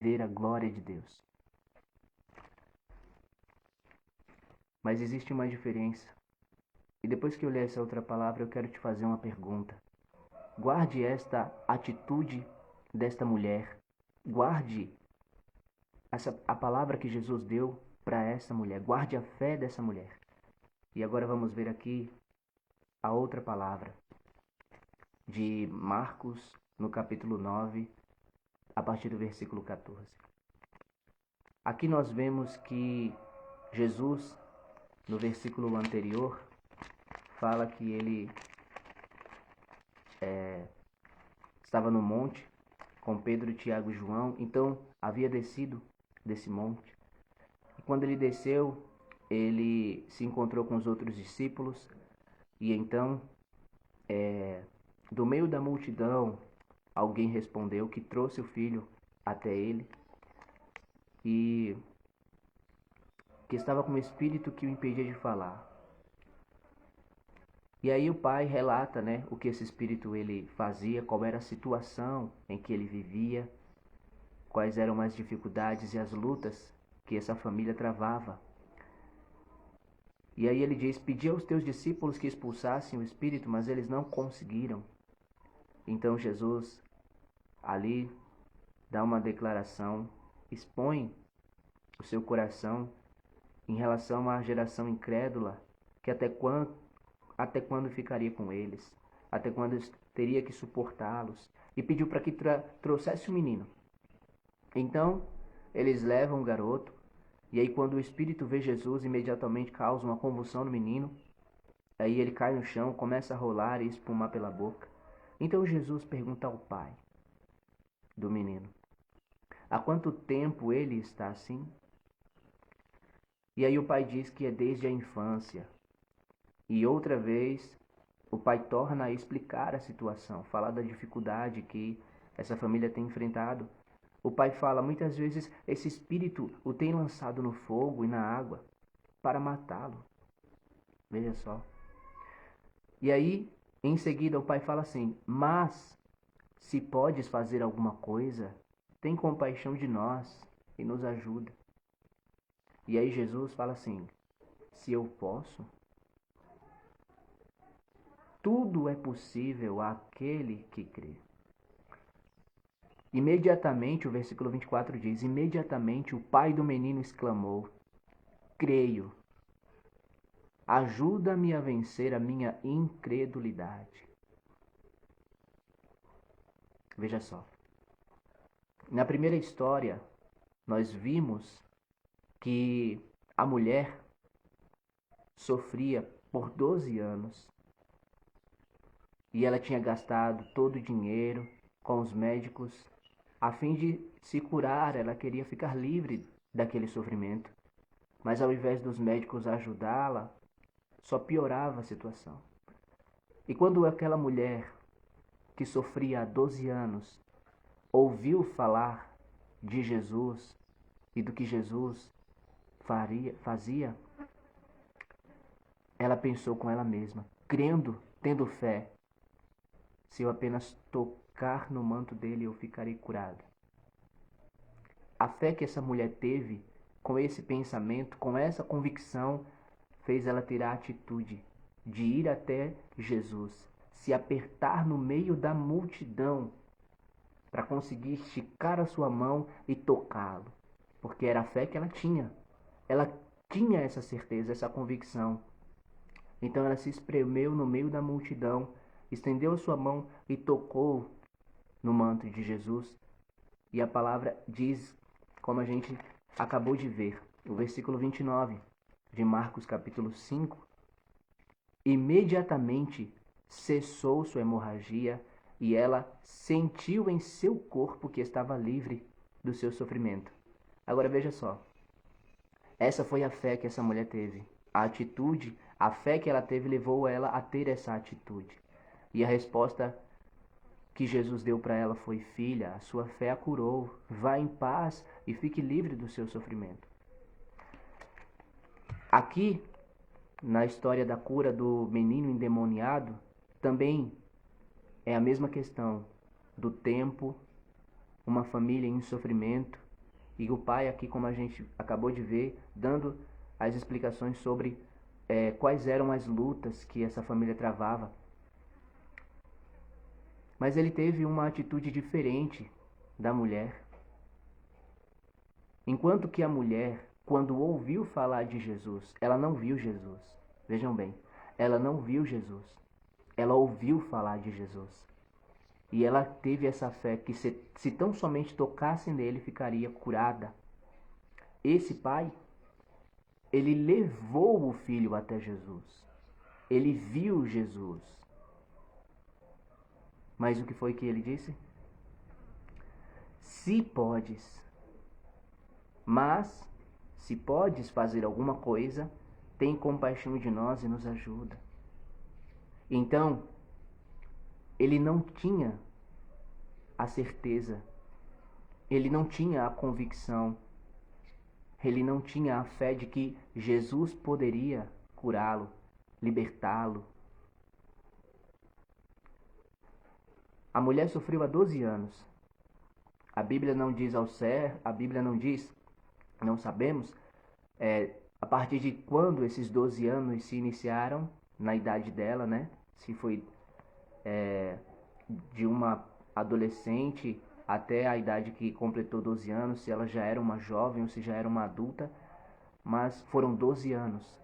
ver a glória de Deus. Mas existe uma diferença. E depois que eu ler essa outra palavra, eu quero te fazer uma pergunta. Guarde esta atitude desta mulher. Guarde a palavra que Jesus deu para essa mulher. Guarde a fé dessa mulher. E agora vamos ver aqui a outra palavra de Marcos, no capítulo 9, a partir do versículo 14. Aqui nós vemos que Jesus, no versículo anterior, fala que ele estava no monte com Pedro, Tiago e João, então havia descido desse monte. E quando ele desceu, ele se encontrou com os outros discípulos e então, do meio da multidão, alguém respondeu que trouxe o filho até ele e que estava com um espírito que o impedia de falar. E aí o pai relata, o que esse espírito ele fazia, qual era a situação em que ele vivia, quais eram as dificuldades e as lutas que essa família travava. E aí ele diz: pedi aos teus discípulos que expulsassem o espírito, mas eles não conseguiram. Então Jesus ali dá uma declaração, expõe o seu coração em relação à geração incrédula, que até quando ficaria com eles, até quando teria que suportá-los, e pediu para que trouxesse o menino. Então eles levam o garoto, e aí quando o espírito vê Jesus, imediatamente causa uma convulsão no menino, aí ele cai no chão, começa a rolar e espumar pela boca. Então Jesus pergunta ao pai do menino: há quanto tempo ele está assim? E aí o pai diz que é desde a infância. E outra vez o pai torna a explicar a situação, falar da dificuldade que essa família tem enfrentado. O pai fala: muitas vezes esse espírito o tem lançado no fogo e na água para matá-lo. Veja só. E aí, em seguida, o pai fala assim: mas se podes fazer alguma coisa, tem compaixão de nós e nos ajuda. E aí Jesus fala assim: se eu posso, tudo é possível àquele que crê. Imediatamente, o versículo 24 diz: imediatamente o pai do menino exclamou: creio, ajuda-me a vencer a minha incredulidade. Veja só. Na primeira história, nós vimos que a mulher sofria por 12 anos e ela tinha gastado todo o dinheiro com os médicos a fim de se curar. Ela queria ficar livre daquele sofrimento, mas ao invés dos médicos ajudá-la, só piorava a situação. E quando aquela mulher que sofria há 12 anos ouviu falar de Jesus e do que Jesus fazia, ela pensou com ela mesma, crendo, tendo fé: se eu apenas tocar no manto dele, eu ficarei curada. A fé que essa mulher teve, com esse pensamento, com essa convicção, fez ela ter a atitude de ir até Jesus, se apertar no meio da multidão para conseguir esticar a sua mão e tocá-lo, porque era a fé que ela tinha. Ela tinha essa certeza, essa convicção. Então ela se espremeu no meio da multidão, estendeu a sua mão e tocou no manto de Jesus. E a palavra diz, como a gente acabou de ver, o versículo 29 de Marcos capítulo 5: imediatamente cessou sua hemorragia e ela sentiu em seu corpo que estava livre do seu sofrimento. Agora veja só, essa foi a fé que essa mulher teve. A atitude, a fé que ela teve levou ela a ter essa atitude. E a resposta que Jesus deu para ela foi: filha, a sua fé a curou. Vá em paz e fique livre do seu sofrimento. Aqui, na história da cura do menino endemoniado, também é a mesma questão do tempo, uma família em sofrimento, E o pai aqui, como a gente acabou de ver, dando as explicações sobre quais eram as lutas que essa família travava. Mas ele teve uma atitude diferente da mulher. Enquanto que a mulher, quando ouviu falar de Jesus, ela não viu Jesus. Vejam bem, ela não viu Jesus. Ela ouviu falar de Jesus. E ela teve essa fé que se tão somente tocasse nele, ficaria curada. Esse pai, ele levou o filho até Jesus. Ele viu Jesus. Mas o que foi que ele disse? Se podes, mas se podes fazer alguma coisa, tem compaixão de nós e nos ajuda. Então, ele não tinha a certeza, ele não tinha a convicção, ele não tinha a fé de que Jesus poderia curá-lo, libertá-lo. A mulher sofreu há 12 anos. A Bíblia não diz ao certo, a Bíblia não diz, não sabemos, a partir de quando esses 12 anos se iniciaram na idade dela, né? Se foi de uma adolescente até a idade que completou 12 anos, se ela já era uma jovem ou se já era uma adulta, mas foram 12 anos.